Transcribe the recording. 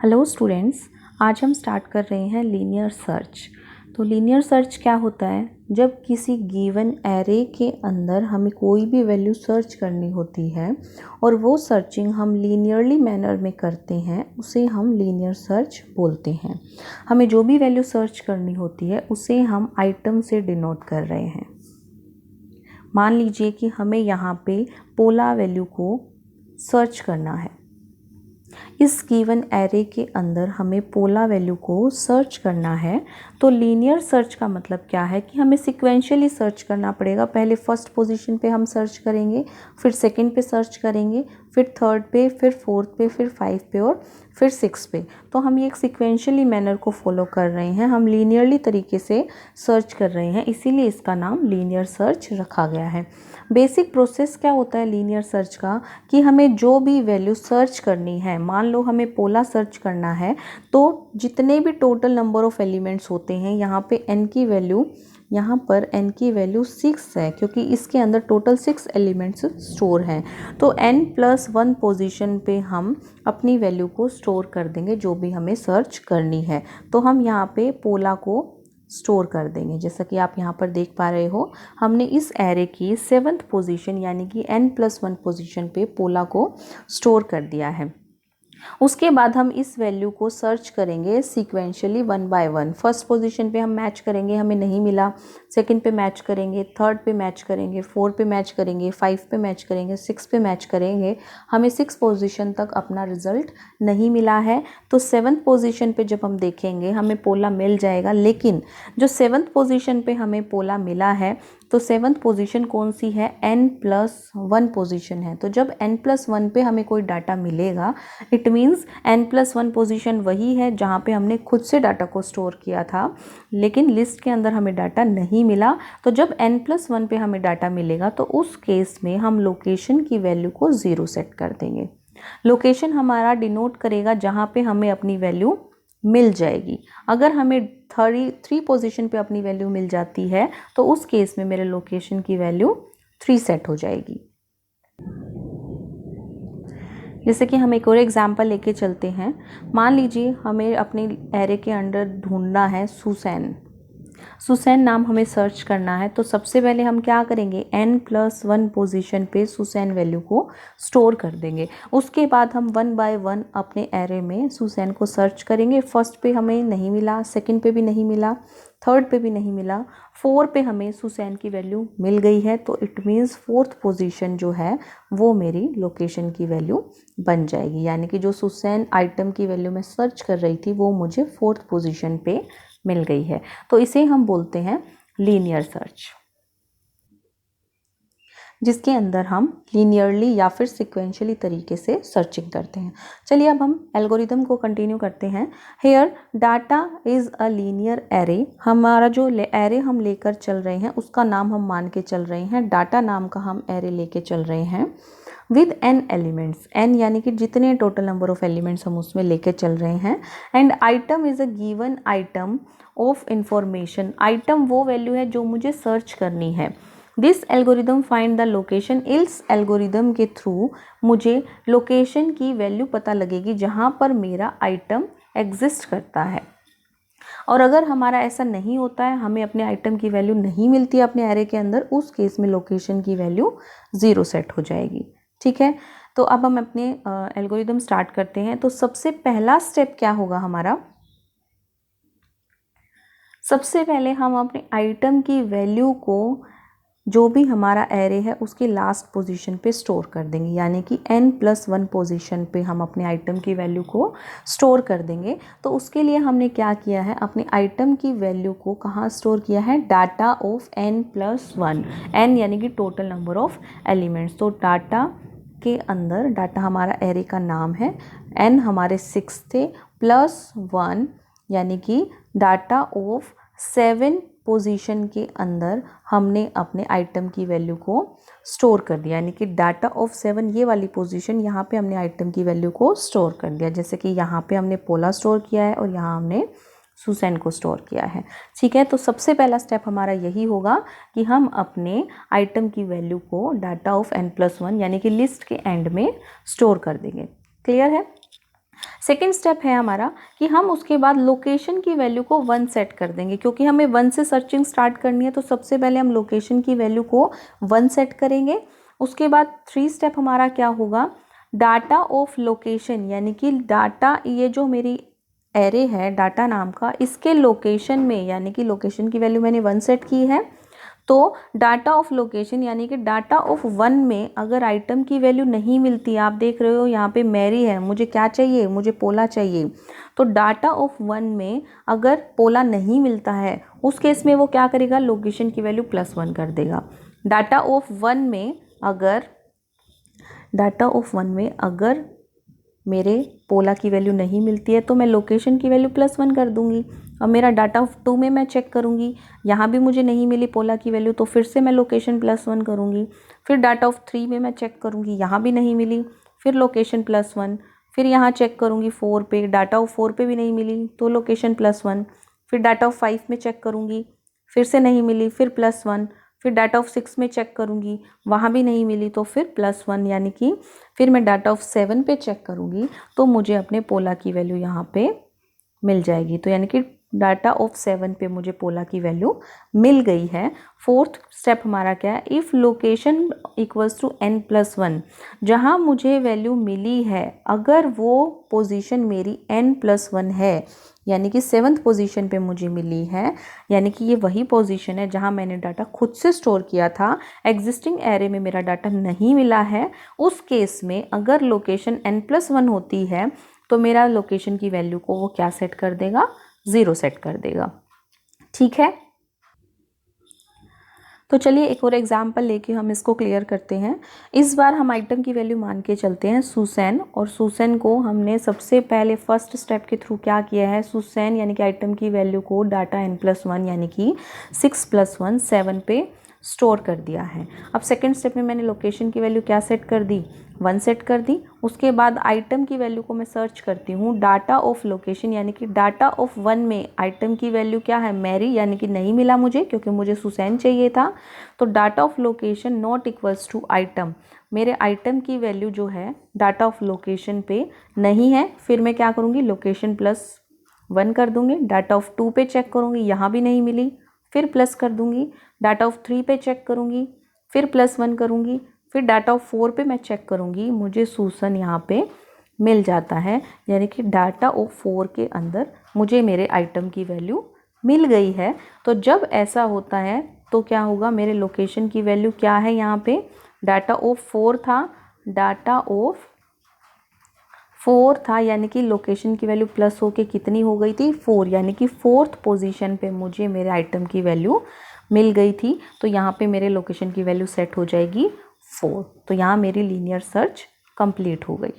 Hello students, आज हम start कर रहे हैं लीनियर सर्च। तो लीनियर सर्च क्या होता है? जब किसी गिवन एरे के अंदर हमें कोई भी वैल्यू सर्च करनी होती है और वो सर्चिंग हम लीनियरली मैनर में करते हैं, उसे हम लीनियर सर्च बोलते हैं। हमें जो भी वैल्यू सर्च करनी होती है उसे हम आइटम से डिनोट कर रहे हैं। मान लीजिए कि हमें यहाँ पे पोला वैल्यू को सर्च करना है। इस गिवन एरे के अंदर हमें पोला वैल्यू को सर्च करना है। तो लीनियर सर्च का मतलब क्या है कि हमें सिक्वेंशियली सर्च करना पड़ेगा। पहले फर्स्ट पोजीशन पे हम सर्च करेंगे, फिर सेकंड पे सर्च करेंगे, फिर थर्ड पे, फिर फोर्थ पे, फिर 5 पे और फिर 6 पे। तो हम ये एक सिक्वेंशियली मैनर को फॉलो कर रहे हैं, हम लीनियरली तरीके से सर्च कर रहे हैं, इसीलिए इसका नाम लीनियर सर्च रखा गया है। बेसिक प्रोसेस क्या होता है लीनियर सर्च का कि हमें जो भी वैल्यू सर्च करनी है, मान लो हमें पोला सर्च करना है, तो जितने भी टोटल नंबर ऑफ एलिमेंट्स होते हैं, यहाँ पे n की वैल्यू, यहाँ पर n की वैल्यू 6 है क्योंकि इसके अंदर टोटल 6 एलिमेंट्स स्टोर हैं। तो n+1 पोजीशन पे हम अपनी वैल्यू को स्टोर कर देंगे जो भी हमें सर्च करनी है। तो हम यहाँ पे पोला को स्टोर कर देंगे। जैसा कि आप यहाँ पर देख पा रहे हो, हमने इस एरे की 7th पोजीशन यानी कि n+1 पोजीशन पे पोला को स्टोर कर दिया है। उसके बाद हम इस वैल्यू को सर्च करेंगे सीक्वेंशियली 1 बाय 1। फर्स्ट पोजीशन पे हम मैच करेंगे, हमें नहीं मिला, सेकंड पे मैच करेंगे, थर्ड पे मैच करेंगे, 4 पे मैच करेंगे, 5 पे मैच करेंगे, 6 पे मैच करेंगे, हमें 6 पोजीशन तक अपना रिजल्ट नहीं मिला है। तो 7th पोजीशन पे जब हम देखेंगे हमें पोला मिल जाएगा, लेकिन जो 7th पोजीशन पे हमें पोला मिला है, तो 7th पोजीशन कौन सी है? n+1 पोजीशन है। तो जब n+1 पे हमें कोई डाटा मिलेगा, इट मीन्स n+1 पोजीशन वही है जहाँ पे हमने खुद से डाटा को स्टोर किया था, लेकिन लिस्ट के अंदर हमें डाटा नहीं मिला। तो जब n+1 पे हमें डाटा मिलेगा तो उस केस में हम लोकेशन की वैल्यू को 0 सेट कर देंगे। लोकेशन हमारा डिनोट करेगा जहाँ पे हमें अपनी वैल्यू मिल जाएगी। अगर हमें 33 पोजीशन पे अपनी वैल्यू मिल जाती है तो उस केस में मेरे लोकेशन की वैल्यू 3 सेट हो जाएगी। जैसे कि हम एक और एग्जांपल लेके चलते हैं। मान लीजिए हमें अपने एरे के अंदर ढूंढना है सुसैन। सुसैन नाम हमें सर्च करना है। तो सबसे पहले हम क्या करेंगे? n+1 पोजीशन पे सुसैन वैल्यू को स्टोर कर देंगे। उसके बाद हम 1 बाय 1 अपने एरे में सुसैन को सर्च करेंगे। फर्स्ट पे हमें नहीं मिला, सेकंड पे भी नहीं मिला, थर्ड पे भी नहीं मिला, 4 पे हमें सुसैन की वैल्यू मिल गई है। तो इट मीन्स 4th पोजीशन जो है वो मेरी लोकेशन की वैल्यू बन जाएगी, यानी कि जो सुसैन आइटम की वैल्यू मैं सर्च कर रही थी वो मुझे 4th पोजीशन पे मिल गई है। तो इसे हम बोलते हैं लीनियर सर्च, जिसके अंदर हम लीनियरली या फिर सिक्वेंशियली तरीके से सर्चिंग करते हैं। चलिए अब हम एल्गोरिदम को कंटिन्यू करते हैं। Here data is a linear array. हमारा जो एरे हम लेकर चल रहे हैं उसका नाम हम मान के चल रहे हैं, डाटा नाम का हम एरे लेके चल रहे हैं विद n एलिमेंट्स। n यानी कि जितने टोटल नंबर ऑफ एलिमेंट्स हम उसमें लेके चल रहे हैं। And item is a given item of information. Item वो वैल्यू है जो मुझे सर्च करनी है। This algorithm find the location. इस एल्गोरिदम के थ्रू मुझे लोकेशन की वैल्यू पता लगेगी जहाँ पर मेरा आइटम एग्जिस्ट करता है। और अगर हमारा ऐसा नहीं होता है, हमें अपने आइटम की वैल्यू नहीं मिलती है अपने एरे के अंदर, उस केस में लोकेशन की वैल्यू 0 सेट हो जाएगी। ठीक है, तो अब हम अपने एल्गोरिदम स्टार्ट करते हैं। तो सबसे पहला स्टेप क्या होगा हमारा? सबसे पहले हम अपने आइटम की वैल्यू को, जो भी हमारा एरे है उसकी लास्ट पोजीशन पे स्टोर कर देंगे, यानी कि n+1 पोजीशन पे हम अपने आइटम की वैल्यू को स्टोर कर देंगे। तो उसके लिए हमने क्या किया है? अपने आइटम की वैल्यू को कहाँ स्टोर किया है? Data of n+1। n यानी कि टोटल नंबर ऑफ एलिमेंट्स। तो डाटा के अंदर, डाटा हमारा एरे का नाम है, n हमारे 6 थे +1 यानी कि डाटा ऑफ 7 पोजीशन के अंदर हमने अपने आइटम की वैल्यू को स्टोर कर दिया, यानी कि डाटा ऑफ 7 ये वाली पोजीशन, यहाँ पे हमने आइटम की वैल्यू को स्टोर कर दिया। जैसे कि यहाँ पे हमने पोला स्टोर किया है और यहाँ हमने सुसैन को स्टोर किया है। ठीक है, तो सबसे पहला स्टेप हमारा यही होगा कि हम अपने आइटम की वैल्यू को डाटा ऑफ n+1 यानी कि लिस्ट के एंड में स्टोर कर देंगे। क्लियर है? सेकेंड स्टेप है हमारा कि हम उसके बाद लोकेशन की वैल्यू को 1 सेट कर देंगे, क्योंकि हमें 1 से सर्चिंग स्टार्ट करनी है, तो सबसे पहले हम लोकेशन की वैल्यू को 1 सेट करेंगे। उसके बाद 3 स्टेप हमारा क्या होगा, डाटा ऑफ लोकेशन, यानी कि डाटा, ये जो मेरी एरे है डाटा नाम का, इसके लोकेशन में, यानी कि लोकेशन की वैल्यू मैंने 1 सेट की है, तो डाटा ऑफ लोकेशन यानी कि डाटा ऑफ 1 में अगर आइटम की वैल्यू नहीं मिलती, आप देख रहे हो यहाँ पे मैरी है, मुझे क्या चाहिए, मुझे पोला चाहिए, तो डाटा ऑफ 1 में अगर पोला नहीं मिलता है उस केस में वो क्या करेगा, लोकेशन की वैल्यू +1 कर देगा। डाटा ऑफ 1 में अगर मेरे पोला की वैल्यू नहीं मिलती है तो मैं लोकेशन की वैल्यू +1 कर दूंगी। अब मेरा डाटा ऑफ 2 में मैं चेक करूंगी, यहाँ भी मुझे नहीं मिली पोला की वैल्यू, तो फिर से मैं लोकेशन +1 करूंगी। फिर डाटा ऑफ 3 में मैं चेक करूंगी, यहाँ भी नहीं मिली, फिर लोकेशन +1। फिर यहाँ चेक करूंगी 4 पे, डाटा ऑफ 4 पे भी नहीं मिली तो लोकेशन +1। फिर डाटा ऑफ 5 में चेक करूंगी, फिर से नहीं मिली, फिर +1। फिर डाटा ऑफ 6 में चेक करूंगी, वहाँ भी नहीं मिली तो फिर +1, यानी कि फिर मैं डाटा ऑफ 7 पे चेक करूंगी तो मुझे अपने पोला की वैल्यू यहाँ पे मिल जाएगी। तो यानी कि डाटा ऑफ 7 पे मुझे पोला की वैल्यू मिल गई है। फोर्थ स्टेप हमारा क्या है, if location equals to n+1, जहाँ मुझे वैल्यू मिली है अगर वो पोजीशन मेरी n+1 है, यानी कि 7th पोजीशन पे मुझे मिली है, यानी कि ये वही पोजीशन है जहाँ मैंने डाटा खुद से स्टोर किया था, एग्जिस्टिंग एरे में मेरा डाटा नहीं मिला है, उस केस में अगर लोकेशन n+1 होती है तो मेरा लोकेशन की वैल्यू को वो क्या सेट कर देगा, 0 सेट कर देगा। ठीक है, तो चलिए एक और एग्जाम्पल लेके हम इसको क्लियर करते हैं। इस बार हम आइटम की वैल्यू मान के चलते हैं सुसैन, और सुसैन को हमने सबसे पहले फर्स्ट स्टेप के थ्रू क्या किया है, सुसैन यानी कि आइटम की वैल्यू को डाटा n+1 यानी कि 6 + 1 7 पे स्टोर कर दिया है। अब सेकंड स्टेप में मैंने लोकेशन की वैल्यू क्या सेट कर दी, 1 सेट कर दी। उसके बाद आइटम की वैल्यू को मैं सर्च करती हूँ, डाटा ऑफ लोकेशन यानी कि डाटा ऑफ 1 में आइटम की वैल्यू क्या है, मैरी, यानी कि नहीं मिला मुझे क्योंकि मुझे सुसैन चाहिए था। तो data of location not equals to item, मेरे आइटम की वैल्यू जो है डाटा ऑफ लोकेशन पे नहीं है। फिर मैं क्या करूँगी, लोकेशन +1 कर दूँगी। डाटा ऑफ 2 पे चेक करूँगी, यहाँ भी नहीं मिली, फिर प्लस कर दूँगी। डाटा ऑफ 3 पे चेक करूँगी, फिर +1 करूँगी। फिर डाटा ऑफ 4 पे मैं चेक करूँगी, मुझे सुसन यहाँ पे मिल जाता है, यानी कि डाटा ऑफ 4 के अंदर मुझे मेरे आइटम की वैल्यू मिल गई है। तो जब ऐसा होता है तो क्या होगा, मेरे लोकेशन की वैल्यू क्या है, यहाँ पे डाटा ऑफ 4 था, डाटा ऑफ 4 था, यानी कि लोकेशन की वैल्यू प्लस होके कितनी हो गई थी, 4, यानी कि 4th पोजीशन पे मुझे मेरे आइटम की वैल्यू मिल गई थी। तो यहाँ पे मेरे लोकेशन की वैल्यू सेट हो जाएगी 4। तो यहाँ मेरी लीनियर सर्च कंप्लीट हो गई।